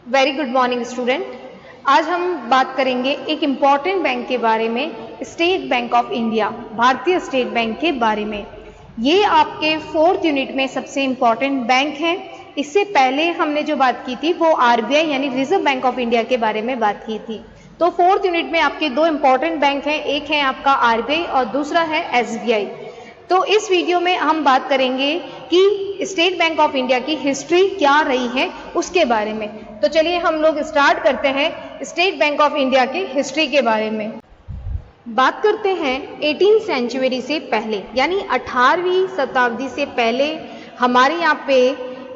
Very good morning student. आज हम बात करेंगे एक इम्पॉर्टेंट बैंक के बारे में, स्टेट बैंक ऑफ इंडिया, भारतीय स्टेट बैंक के बारे में। ये आपके 4th यूनिट में सबसे इम्पॉर्टेंट बैंक है। इससे पहले हमने जो बात की थी वो आरबीआई यानी रिजर्व बैंक ऑफ इंडिया के बारे में बात की थी। तो 4th यूनिट में आपके दो इम्पॉर्टेंट बैंक हैं, एक है आपका आरबीआई और दूसरा है एसबीआई। तो इस वीडियो में हम बात करेंगे कि स्टेट बैंक ऑफ इंडिया की हिस्ट्री क्या रही है उसके बारे में। तो चलिए हम लोग स्टार्ट करते हैं स्टेट बैंक ऑफ इंडिया की हिस्ट्री के बारे में। बात करते हैं 18th सेंचुरी से पहले यानी 18वीं शताब्दी से पहले हमारे यहाँ पे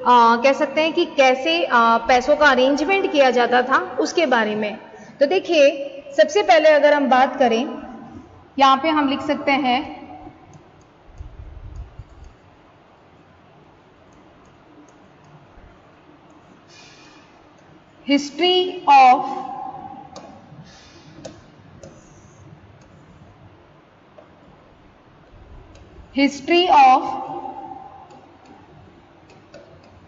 कह सकते हैं कि कैसे पैसों का अरेंजमेंट किया जाता था उसके बारे में। तो देखिए, सबसे पहले अगर हम बात करें, यहाँ पे हम लिख सकते हैं हिस्ट्री ऑफ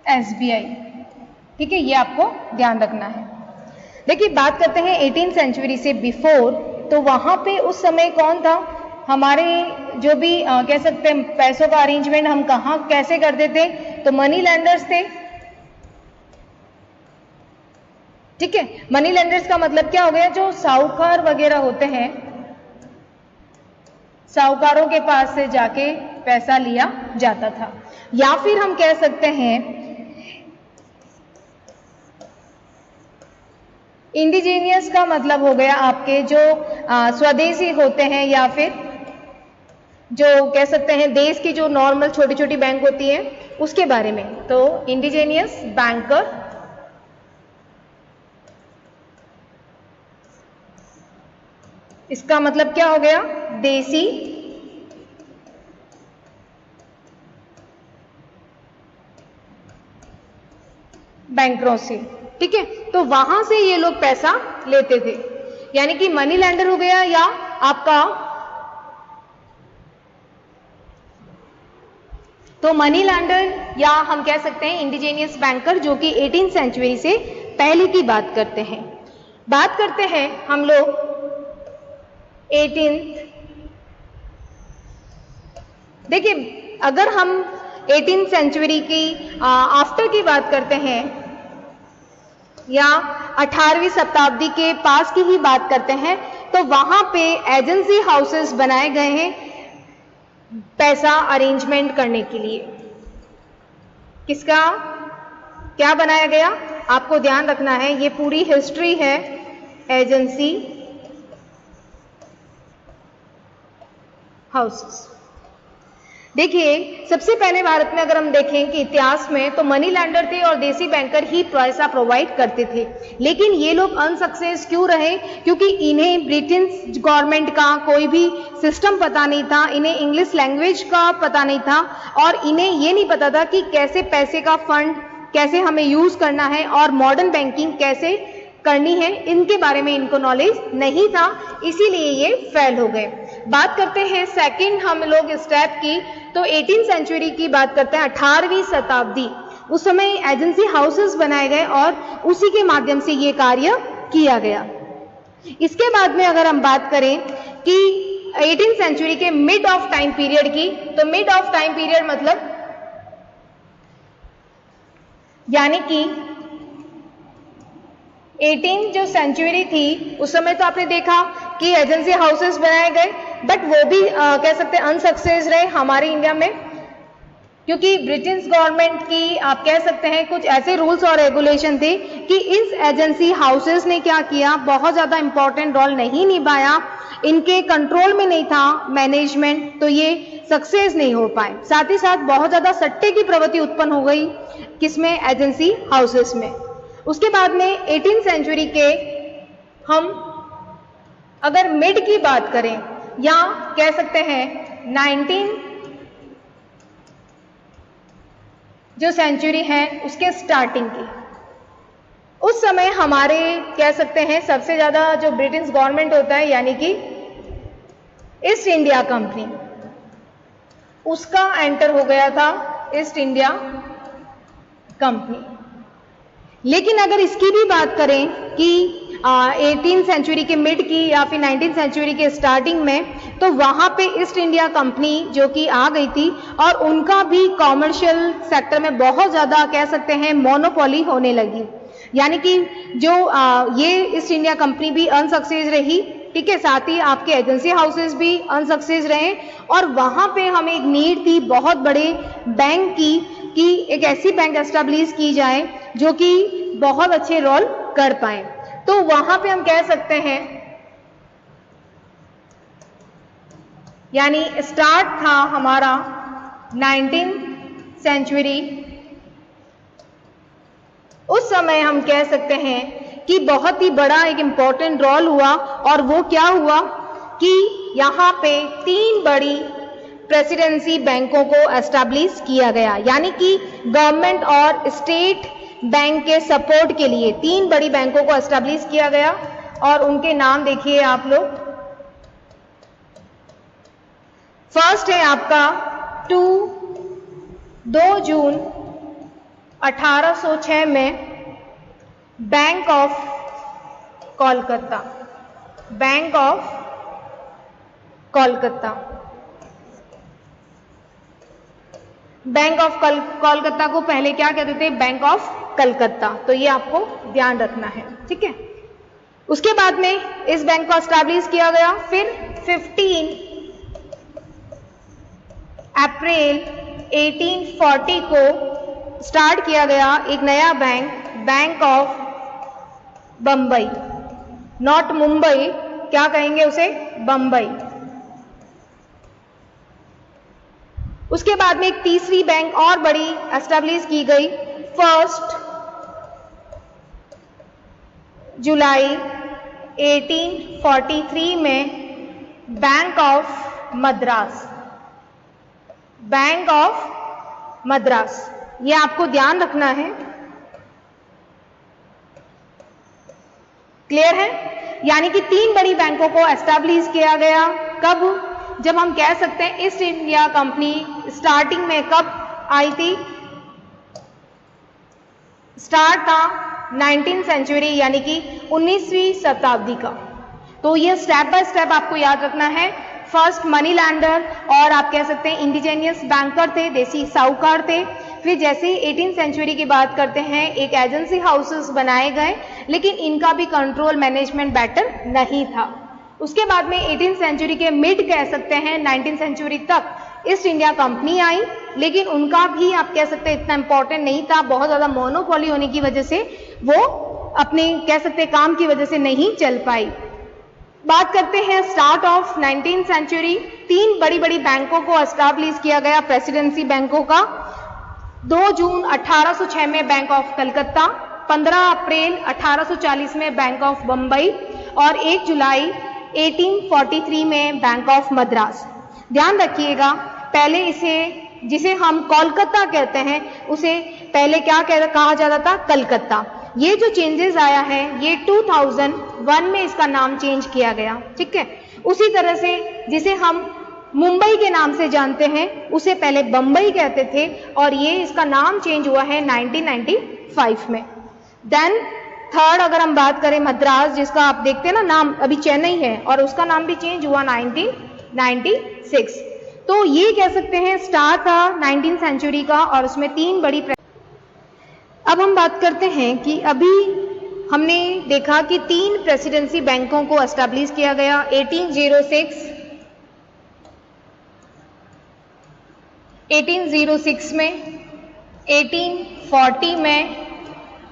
एसबीआई। ठीक है, ये आपको ध्यान रखना है। देखिए, बात करते हैं 18th सेंचुरी से बिफोर। तो वहां पे उस समय कौन था, हमारे जो भी कह सकते हैं पैसों का अरेंजमेंट हम कहाँ कैसे करते थे, तो मनी लैंडर्स थे। ठीक है, मनी लेंडर्स का मतलब क्या हो गया, जो साहूकार वगैरह होते हैं, साहूकारों के पास से जाके पैसा लिया जाता था। या फिर हम कह सकते हैं इंडिजीनियस का मतलब हो गया आपके जो स्वदेशी होते हैं, या फिर जो कह सकते हैं देश की जो नॉर्मल छोटी छोटी बैंक होती है उसके बारे में। तो इंडिजीनियस बैंकर, इसका मतलब क्या हो गया, देसी बैंकरों से। ठीक है, तो वहां से ये लोग पैसा लेते थे, यानी कि मनी लैंडर हो गया या आपका, तो मनी लैंडर या हम कह सकते हैं इंडिजीनियस बैंकर, जो कि 18th सेंचुरी से पहले की बात करते हैं। बात करते हैं हम लोग 18th। देखिए, अगर हम 18th सेंचुरी की आफ्टर की बात करते हैं या 18वीं शताब्दी के पास की ही बात करते हैं, तो वहां पे एजेंसी हाउसेस बनाए गए हैं पैसा अरेंजमेंट करने के लिए। किसका क्या बनाया गया, आपको ध्यान रखना है, ये पूरी हिस्ट्री है एजेंसी हाउसेस। देखिए, सबसे पहले भारत में अगर हम देखें कि इतिहास में, तो मनी लैंडर थे और देसी बैंकर ही पैसा प्रोवाइड करते थे। लेकिन ये लोग अनसक्सेस क्यों रहे, क्योंकि इन्हें ब्रिटिश गवर्नमेंट का कोई भी सिस्टम पता नहीं था, इन्हें इंग्लिश लैंग्वेज का पता नहीं था, और इन्हें ये नहीं पता था कि कैसे पैसे का फंड कैसे हमें यूज करना है और मॉडर्न बैंकिंग कैसे करनी है, इनके बारे में इनको नॉलेज नहीं था, इसीलिए ये फेल हो गए। बात करते हैं सेकंड हम लोग स्टेप की, तो 18th सेंचुरी की बात करते हैं, 18वीं शताब्दी। उस समय एजेंसी हाउसेस बनाए गए और उसी के माध्यम से ये कार्य किया गया। इसके बाद में अगर हम बात करें कि 18th सेंचुरी के मिड ऑफ टाइम पीरियड की, तो मिड ऑफ टाइम पीरियड मतलब यानी कि 18 जो सेंचुरी थी उस समय तो आपने देखा कि एजेंसी हाउसेस बनाए गए, बट वो भी कह सकते हैं अनसक्सेस रहे हमारे इंडिया में, क्योंकि ब्रिटिश गवर्नमेंट की आप कह सकते हैं कुछ ऐसे रूल्स और रेगुलेशन थे कि इस एजेंसी हाउसेस ने क्या किया, बहुत ज़्यादा इंपॉर्टेंट रोल नहीं निभाया, इनके कंट्रोल में नहीं था मैनेजमेंट, तो ये सक्सेस नहीं हो पाए। साथ ही साथ बहुत ज़्यादा सट्टे की प्रवृत्ति उत्पन्न हो गई, किसमें, एजेंसी हाउसेस में। उसके बाद में 18th सेंचुरी के हम अगर मिड की बात करें या कह सकते हैं 19 जो सेंचुरी है उसके स्टार्टिंग की, उस समय हमारे कह सकते हैं सबसे ज्यादा जो ब्रिटिश गवर्नमेंट होता है यानी कि ईस्ट इंडिया कंपनी, उसका एंटर हो गया था ईस्ट इंडिया कंपनी। लेकिन अगर इसकी भी बात करें कि 18th सेंचुरी के मिड की या फिर 19th सेंचुरी के स्टार्टिंग में, तो वहाँ पे ईस्ट इंडिया कंपनी जो कि आ गई थी और उनका भी कॉमर्शियल सेक्टर में बहुत ज़्यादा कह सकते हैं मोनोपोली होने लगी। यानी कि जो ये ईस्ट इंडिया कंपनी भी अनसक्सेस रही, ठीक है, साथ ही आपके एजेंसी हाउसेस भी अनसक्सेस रहे और वहाँ पे हमें एक नीड थी बहुत बड़े बैंक की कि एक ऐसी बैंक एस्टेब्लिश की जाए जो कि बहुत अच्छे रोल कर पाए। तो वहां पे हम कह सकते हैं, यानी स्टार्ट था हमारा 19th सेंचुरी। उस समय हम कह सकते हैं कि बहुत ही बड़ा एक इंपॉर्टेंट रोल हुआ और वो क्या हुआ कि यहाँ पे 3 बड़ी प्रेसिडेंसी बैंकों को एस्टैब्लिश किया गया। यानी कि गवर्नमेंट और स्टेट बैंक के सपोर्ट के लिए 3 बड़ी बैंकों को एस्टैब्लिश किया गया और उनके नाम देखिए आप लोग। फर्स्ट है आपका 2 जून 1806 में bank of Kolkata, bank of Kolkata, bank of Kolkata को पहले क्या कहते थे, बैंक ऑफ कलकत्ता। तो ये आपको ध्यान रखना है, ठीक है। उसके बाद में इस बैंक को एस्टैब्लिश किया गया। फिर 15 अप्रैल 1840 को स्टार्ट किया गया एक नया bank, bank of Bombay, not Mumbai, क्या कहेंगे उसे, बंबई। उसके बाद में एक तीसरी बैंक और बड़ी एस्टैब्लिश की गई 1 जुलाई 1843 में, bank of Madras, bank of Madras. ये आपको ध्यान रखना है, क्लियर है। यानी कि 3 बड़ी बैंकों को एस्टैब्लिश किया गया। कब, जब हम कह सकते हैं ईस्ट इंडिया कंपनी स्टार्टिंग में कब आई थी, स्टार्ट था 19th सेंचुरी यानी कि 19वीं शताब्दी का। तो ये स्टेप बाय स्टेप आपको याद रखना है। फर्स्ट मनी लैंडर और आप कह सकते हैं इंडिजेनियस बैंकर थे, देसी साहूकार थे। फिर जैसे ही 18th सेंचुरी की बात करते हैं, एक एजेंसी हाउसेस बनाए गए, लेकिन इनका भी कंट्रोल मैनेजमेंट बेटर नहीं था। उसके बाद में 18th सेंचुरी के मिड कह सकते हैं 19th सेंचुरी तक ईस्ट इंडिया कंपनी आई, लेकिन उनका भी आप कह सकते हैं इतना इंपॉर्टेंट नहीं था, बहुत ज़्यादा मोनोपोली होने की वजह से वो अपने कह सकते काम की वजह से नहीं चल पाई। बात करते हैं स्टार्ट ऑफ 19th सेंचुरी। 3 बड़ी बड़ी बैंकों को एस्टैब्लिश किया गया, प्रेसिडेंसी बैंकों का। 2 जून 1806 में बैंक ऑफ कलकत्ता, 15 अप्रैल 1840 में बैंक ऑफ बम्बई और 1 जुलाई 1843 में बैंक ऑफ मद्रास। ध्यान रखिएगा, पहले इसे जिसे हम कोलकाता कहते हैं उसे पहले क्या कहा जाता था, कलकत्ता। ये जो चेंजेस आया है ये 2001 में इसका नाम चेंज किया गया, ठीक है। उसी तरह से जिसे हम मुंबई के नाम से जानते हैं उसे पहले बंबई कहते थे और ये इसका नाम चेंज हुआ है 1995 में। देन थर्ड अगर हम बात करें मद्रास, जिसका आप देखते हैं ना नाम अभी चेन्नई है और उसका नाम भी चेंज हुआ 1996। तो ये कह सकते हैं स्टार्ट था 19th सेंचुरी का और उसमें 3 बड़ी। अब हम बात करते हैं कि अभी हमने देखा कि 3 प्रेसिडेंसी बैंकों को एस्टैब्लिश किया गया 1806 में, 1840 में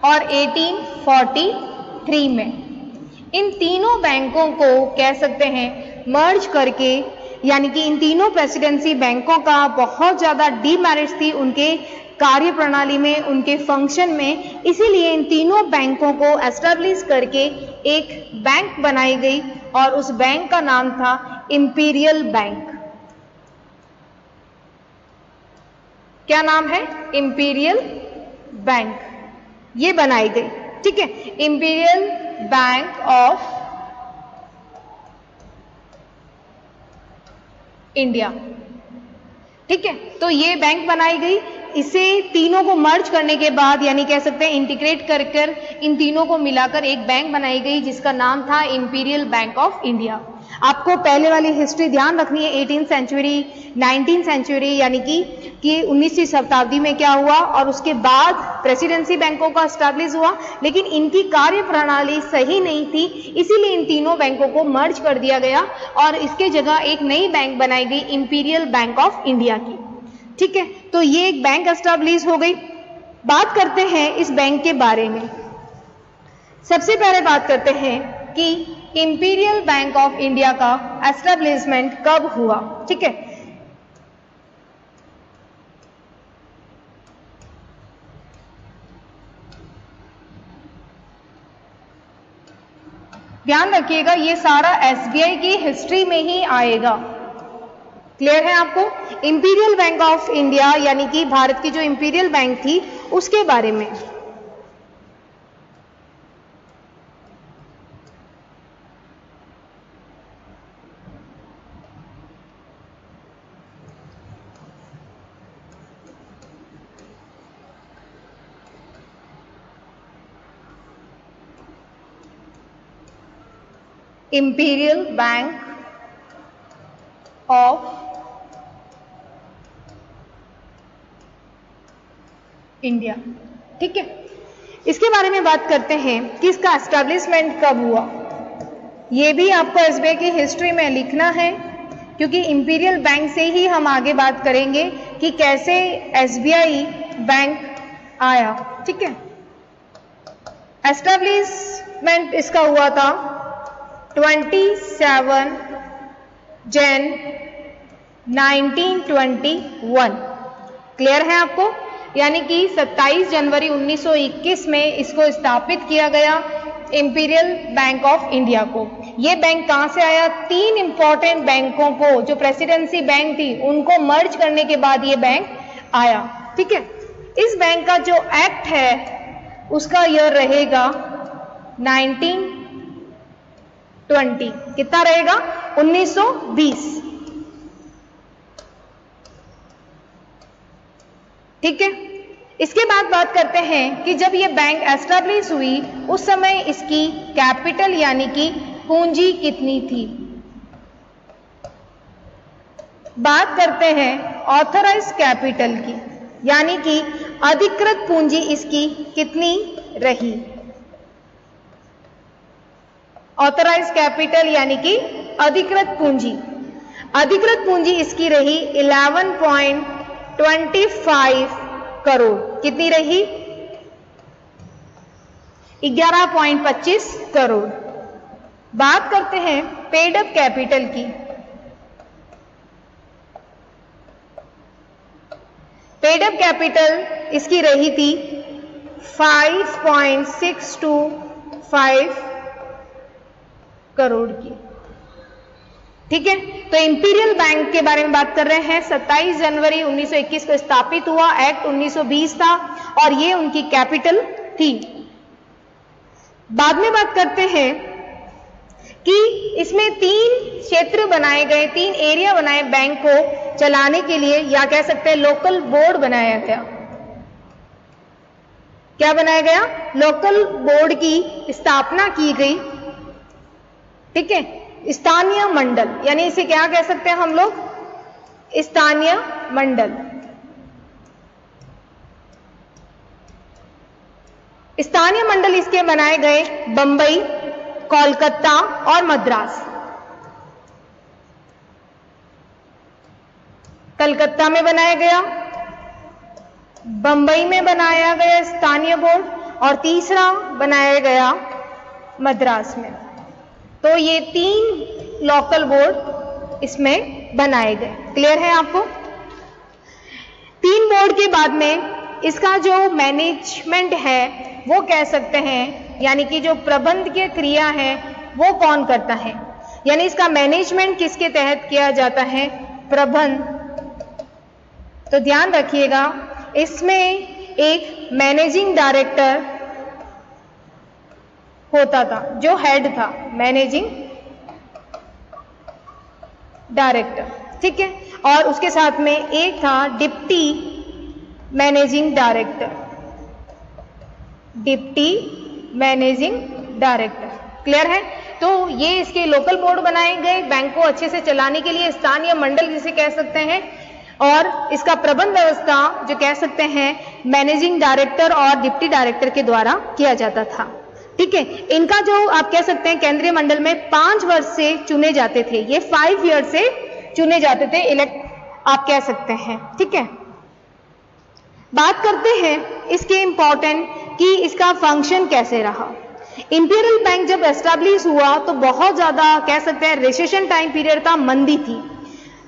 और 1843 में। इन तीनों बैंकों को कह सकते हैं मर्ज करके, यानी कि इन तीनों प्रेसिडेंसी बैंकों का बहुत ज़्यादा डीमेरिट्स थी उनके कार्य प्रणाली में, उनके फंक्शन में, इसीलिए इन तीनों बैंकों को एस्टैब्लिश करके एक बैंक बनाई गई और उस बैंक का नाम था इंपीरियल बैंक। क्या नाम है, इंपीरियल बैंक, ये बनाई गई, ठीक है, इंपीरियल बैंक ऑफ इंडिया। ठीक है, तो ये बैंक बनाई गई। इसे तीनों को मर्ज करने के बाद, यानी कह सकते हैं इंटीग्रेट कर कर इन तीनों को मिलाकर एक बैंक बनाई गई जिसका नाम था इंपीरियल बैंक ऑफ इंडिया। आपको पहले वाली हिस्ट्री ध्यान रखनी है, 18th सेंचुरी, 19th सेंचुरी, यानी कि 19वीं शताब्दी में क्या हुआ, और उसके बाद प्रेसिडेंसी बैंकों का एस्टैब्लिश हुआ, लेकिन इनकी कार्य प्रणाली सही नहीं थी, इसीलिए इन तीनों बैंकों को मर्ज कर दिया गया और इसके जगह एक नई बैंक बनाई गई इंपीरियल बैंक ऑफ इंडिया की। ठीक है, तो ये एक बैंक एस्टैब्लिश हो गई। बात करते हैं इस बैंक के बारे में। सबसे पहले बात करते हैं कि इंपीरियल बैंक ऑफ इंडिया का एस्टैब्लिशमेंट कब हुआ। ठीक है, ध्यान रखिएगा ये सारा एसबीआई की हिस्ट्री में ही आएगा। क्लियर है आपको? इंपीरियल बैंक ऑफ इंडिया यानी कि भारत की जो इंपीरियल बैंक थी उसके बारे में। Imperial bank of India. ठीक है, इसके बारे में बात करते हैं कि इसका एस्टैब्लिशमेंट कब हुआ। यह भी आपको एसबीआई की हिस्ट्री में लिखना है, क्योंकि इंपीरियल बैंक से ही हम आगे बात करेंगे कि कैसे एसबीआई बैंक आया। ठीक है, एस्टैब्लिशमेंट इसका हुआ था 27 जन 1921। क्लियर है आपको? यानी कि 27 जनवरी 1921 में इसको स्थापित किया गया इंपीरियल बैंक ऑफ इंडिया को। ये बैंक कहां से आया? 3 इंपॉर्टेंट बैंकों को, जो प्रेसिडेंसी बैंक थी, उनको मर्ज करने के बाद ये बैंक आया। ठीक है, इस बैंक का जो एक्ट है उसका ईयर रहेगा 1920। कितना रहेगा? 1920। ठीक है, इसके बाद बात करते हैं कि जब ये बैंक एस्टैब्लिश हुई उस समय इसकी कैपिटल यानी कि पूंजी कितनी थी। बात करते हैं ऑथराइज्ड कैपिटल की, यानी कि अधिकृत पूंजी इसकी कितनी रही। ऑथराइज्ड कैपिटल यानी कि अधिकृत पूंजी, अधिकृत पूंजी इसकी रही 11.25 करोड़। कितनी रही? 11.25 करोड़। बात करते हैं पेड अप कैपिटल की। पेड अप कैपिटल इसकी रही थी 5.625 करोड़ की। ठीक है, तो इंपीरियल बैंक के बारे में बात कर रहे हैं। 27 जनवरी 1921 को स्थापित हुआ, एक्ट 1920 था और ये उनकी कैपिटल थी। बाद में बात करते हैं कि इसमें 3 क्षेत्र बनाए गए, 3 एरिया बनाए बैंक को चलाने के लिए, या कह सकते हैं लोकल बोर्ड बनाया गया। क्या बनाया गया? लोकल बोर्ड की स्थापना की गई। ठीक है, स्थानीय मंडल, यानी इसे क्या कह सकते हैं हम लोग? स्थानीय मंडल। स्थानीय मंडल इसके बनाए गए बंबई, कोलकाता और मद्रास। कलकत्ता में बनाया गया, बंबई में बनाया गया स्थानीय बोर्ड, और तीसरा बनाया गया मद्रास में। तो ये 3 लोकल बोर्ड इसमें बनाए गए। क्लियर है आपको? 3 बोर्ड के बाद में इसका जो मैनेजमेंट है वो कह सकते हैं, यानी कि जो प्रबंधकीय क्रिया है वो कौन करता है, यानी इसका मैनेजमेंट किसके तहत किया जाता है? प्रबंध। तो ध्यान रखिएगा, इसमें एक मैनेजिंग डायरेक्टर होता था, जो हेड था, मैनेजिंग डायरेक्टर। ठीक है, और उसके साथ में एक था deputy managing director, deputy managing director. Clear है? तो ये इसके लोकल बोर्ड बनाए गए बैंक को अच्छे से चलाने के लिए, स्थानीय मंडल जिसे कह सकते हैं, और इसका प्रबंध व्यवस्था जो कह सकते हैं मैनेजिंग डायरेक्टर और डिप्टी डायरेक्टर के द्वारा किया जाता था। ठीक है, इनका जो आप कह सकते हैं केंद्रीय मंडल में 5 वर्ष से चुने जाते थे, ये 5 ईयर से चुने जाते थे, इलेक्ट आप कह सकते हैं। ठीक है, बात करते हैं इसके इंपॉर्टेंट कि इसका फंक्शन कैसे रहा। इंपीरियल बैंक जब एस्टैब्लिश हुआ तो बहुत ज्यादा कह सकते हैं रिसेशन टाइम पीरियड था, मंदी थी,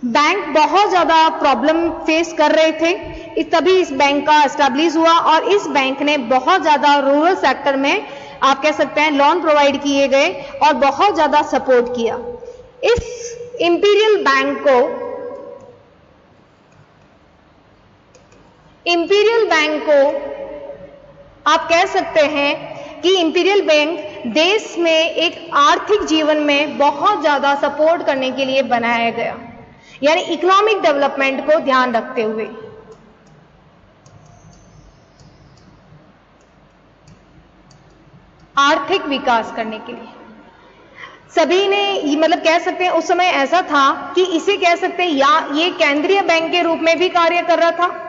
बैंक बहुत ज्यादा प्रॉब्लम फेस कर रहे थे, तभी इस बैंक का एस्टैब्लिश हुआ और इस बैंक ने बहुत ज्यादा रूरल सेक्टर में आप कह सकते हैं लोन प्रोवाइड किए गए और बहुत ज्यादा सपोर्ट किया। इस इंपीरियल बैंक को आप कह सकते हैं कि इंपीरियल बैंक देश में एक आर्थिक जीवन में बहुत ज्यादा सपोर्ट करने के लिए बनाया गया, यानी इकोनॉमिक डेवलपमेंट को ध्यान रखते हुए। आर्थिक विकास करने के लिए सभी ने मतलब कह सकते हैं उस समय ऐसा था कि इसे कह सकते हैं या ये केंद्रीय बैंक के रूप में भी कार्य कर रहा था,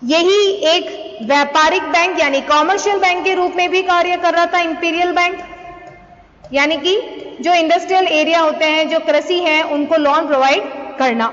यही एक व्यापारिक बैंक यानी कॉमर्शियल बैंक के रूप में भी कार्य कर रहा था इंपीरियल बैंक, यानी कि जो इंडस्ट्रियल एरिया होते हैं, जो कृषि है, उनको लोन प्रोवाइड करना।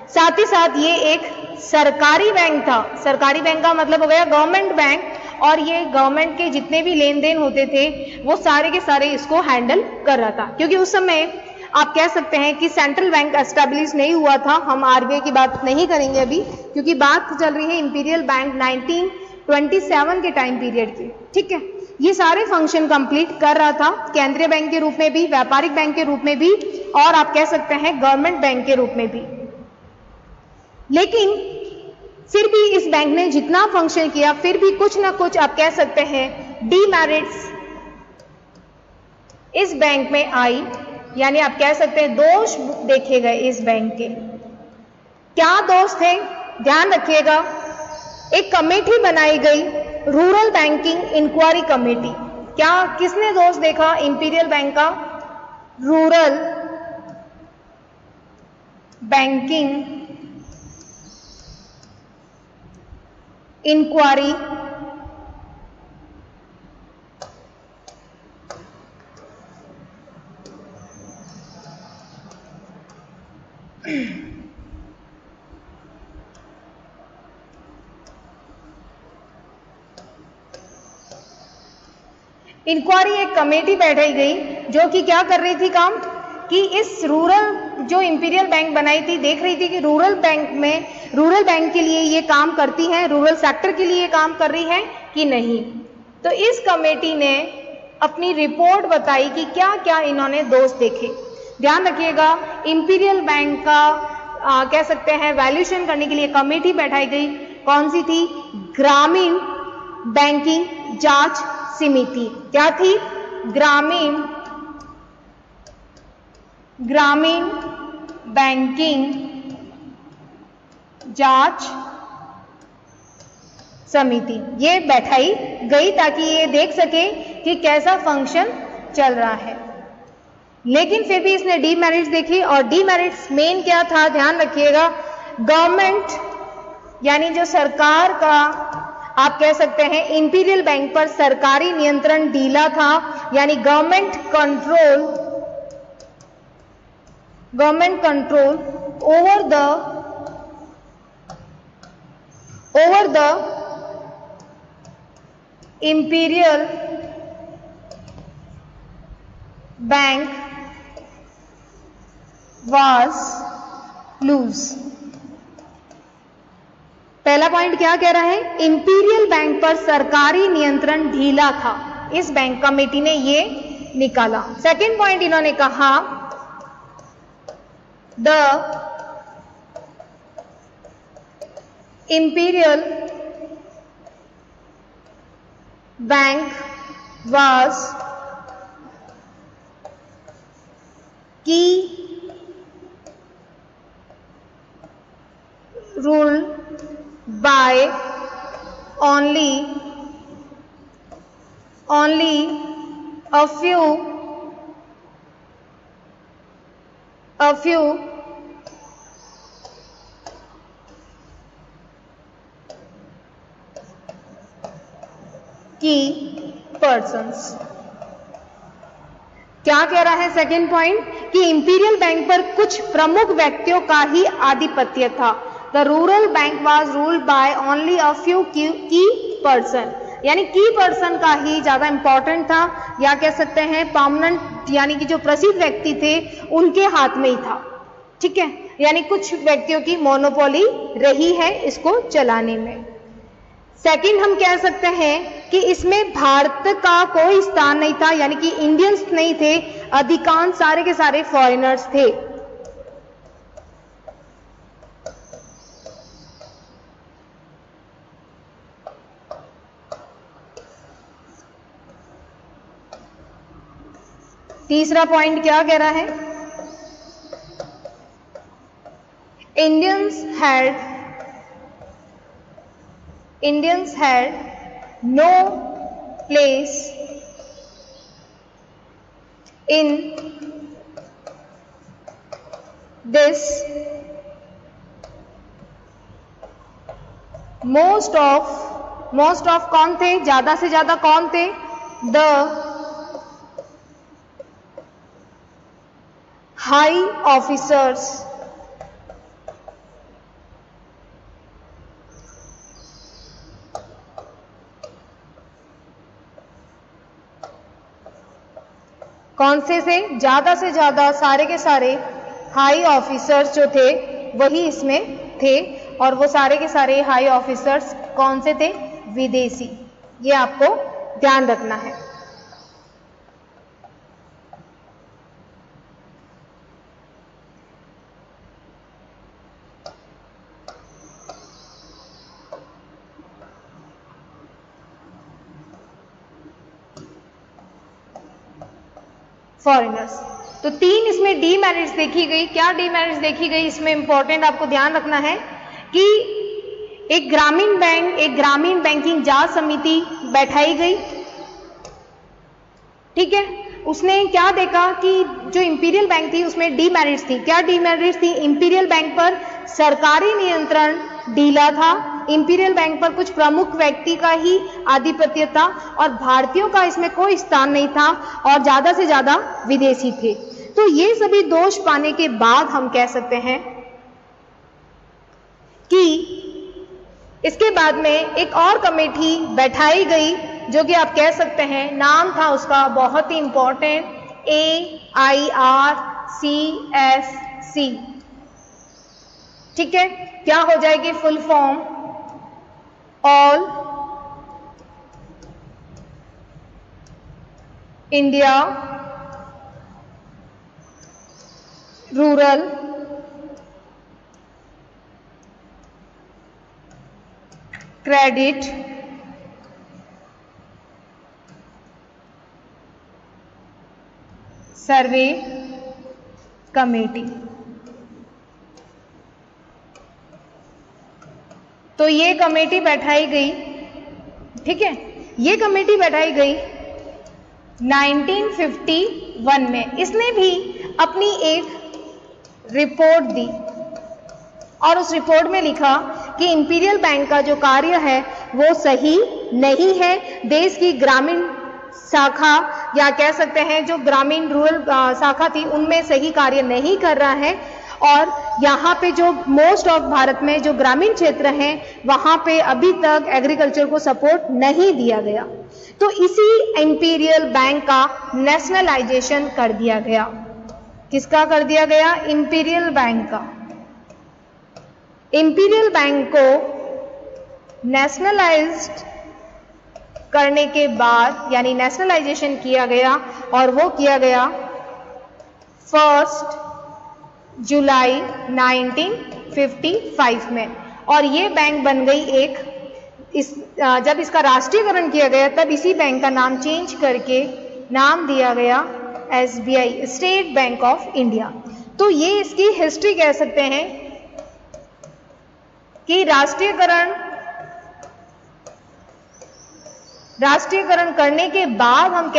साथ ही साथ ये एक सरकारी बैंक था। सरकारी बैंक का मतलब हो गया गवर्नमेंट बैंक, और ये गवर्नमेंट के जितने भी लेन देन होते थे वो सारे के सारे इसको हैंडल कर रहा था, क्योंकि उस समय आप कह सकते हैं कि सेंट्रल बैंक एस्टैब्लिश नहीं हुआ था। हम आरबीआई की बात नहीं करेंगे अभी, क्योंकि बात चल रही है इंपीरियल बैंक 1927 के टाइम पीरियड की। ठीक है, ये सारे फंक्शन कंप्लीट कर रहा था, केंद्रीय बैंक के रूप में भी, व्यापारिक बैंक के रूप में भी, और आप कह सकते हैं गवर्नमेंट बैंक के रूप में भी। लेकिन फिर भी इस बैंक ने जितना फंक्शन किया, फिर भी कुछ ना कुछ आप कह सकते हैं डीमेरिट्स इस बैंक में आई, यानी आप कह सकते हैं दोष देखे गए इस बैंक के। क्या दोष थे? ध्यान रखिएगा, एक कमेटी बनाई गई, रूरल बैंकिंग इंक्वायरी कमेटी। क्या किसने दोष देखा इंपीरियल बैंक का? रूरल बैंकिंग इंक्वायरी इंक्वायरी एक कमेटी बैठाई गई जो कि क्या कर रही थी काम, कि इस रूरल जो इंपीरियल बैंक बनाई थी देख रही थी कि रूरल बैंक के लिए ये काम करती है, रूरल सेक्टर के लिए ये काम कर रही है कि नहीं। तो इस कमेटी ने अपनी रिपोर्ट बताई कि क्या क्या इन्होंने दोष देखे। ध्यान रखिएगा, इंपीरियल बैंक का कह सकते हैं वैल्यूएशन करने के लिए कमेटी बैठाई गई। कौन सी थी? ग्रामीण बैंकिंग जांच समिति। क्या थी? ग्रामीण बैंकिंग जांच समिति ये बैठाई गई ताकि ये देख सके कि कैसा फंक्शन चल रहा है। लेकिन फिर भी इसने डीमेरिट्स देखी, और डीमेरिट्स मेन क्या था? ध्यान रखिएगा, गवर्नमेंट यानी जो सरकार का आप कह सकते हैं इंपीरियल बैंक पर सरकारी नियंत्रण ढीला था, यानी government control over the imperial bank was loose. पहला पॉइंट क्या कह रहा है? इंपीरियल बैंक पर सरकारी नियंत्रण ढीला था, इस बैंक कमेटी ने ये निकाला। सेकंड पॉइंट इन्होंने कहा, द इंपीरियल बैंक वाज की rule by only a few key persons। क्या कह रहा है सेकेंड पॉइंट कि इंपीरियल बैंक पर कुछ प्रमुख व्यक्तियों का ही आधिपत्य था। The rural bank was ruled by only a few की पर्सन, यानी की पर्सन का ही ज्यादा इंपॉर्टेंट था, या कह सकते हैं परमानेंट, यानी कि जो प्रसिद्ध व्यक्ति थे उनके हाथ में ही था। ठीक है, यानी कुछ व्यक्तियों की मोनोपोली रही है इसको चलाने में। सेकंड हम कह सकते हैं कि इसमें भारत का कोई स्थान नहीं था, यानी कि इंडियंस नहीं थे, अधिकांश सारे के सारे फॉरेनर्स थे। तीसरा पॉइंट क्या कह रहा है? Indians had no place in this। most of कौन थे? ज्यादा से ज्यादा कौन थे? The high officers कौन से ज्यादा से ज्यादा सारे के सारे हाई ऑफिसर्स जो थे वही इसमें थे, और वो सारे के सारे हाई ऑफिसर्स कौन से थे? विदेशी। ये आपको ध्यान रखना है। फॉरेनर्स। तो तीन इसमें डीमेरिट्स देखी गई। क्या डीमेरिट्स देखी गई इसमें? इंपॉर्टेंट आपको ध्यान रखना है कि एक ग्रामीण बैंकिंग जांच समिति बैठाई गई। ठीक है, उसने क्या देखा कि जो इंपीरियल बैंक थी उसमें डीमेरिट्स थी। क्या डीमेरिट्स थी? इंपीरियल बैंक पर सरकारी नियंत्रण ढीला था, इंपीरियल बैंक पर कुछ प्रमुख व्यक्ति का ही आधिपत्य था, और भारतीयों का इसमें कोई स्थान नहीं था, और ज्यादा से ज्यादा विदेशी थे। तो ये सभी दोष पाने के बाद हम कह सकते हैं कि इसके बाद में एक और कमेटी बैठाई गई, जो कि आप कह सकते हैं नाम था उसका बहुत ही इंपॉर्टेंट, AIRCSC। ठीक है, क्या हो जाएगी full form? All India rural credit survey committee. तो ये कमेटी बैठाई गई। ठीक है, ये कमेटी बैठाई गई 1951 में। इसने भी अपनी एक रिपोर्ट दी, और उस रिपोर्ट में लिखा कि इंपीरियल बैंक का जो कार्य है वो सही नहीं है, देश की ग्रामीण शाखा, या कह सकते हैं जो ग्रामीण रूरल शाखा थी, उनमें सही कार्य नहीं कर रहा है, और यहाँ पे जो मोस्ट ऑफ भारत में जो ग्रामीण क्षेत्र हैं वहाँ पे अभी तक एग्रीकल्चर को सपोर्ट नहीं दिया गया। तो इसी इंपीरियल बैंक का नेशनलाइजेशन कर दिया गया। किसका कर दिया गया? इंपीरियल बैंक का। इंपीरियल बैंक को नेशनलाइज्ड करने के बाद, यानी नेशनलाइजेशन किया गया, और वो किया गया 1 जुलाई 1955 में। और ये बैंक बन गई एक, जब इसका राष्ट्रीयकरण किया गया तब इसी बैंक का नाम चेंज करके नाम दिया गया SBI, state bank of India. तो ये इसकी हिस्ट्री कह सकते हैं कि राष्ट्रीयकरण करने के बाद हम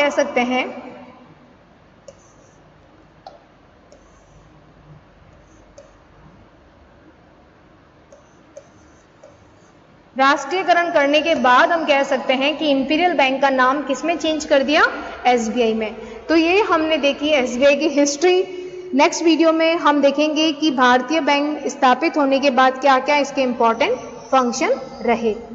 कह सकते हैं कि इंपीरियल बैंक का नाम किसमें चेंज कर दिया, SBI में। तो ये हमने देखी SBI की हिस्ट्री। नेक्स्ट वीडियो में हम देखेंगे कि भारतीय बैंक स्थापित होने के बाद क्या क्या इसके इंपॉर्टेंट फंक्शन रहे।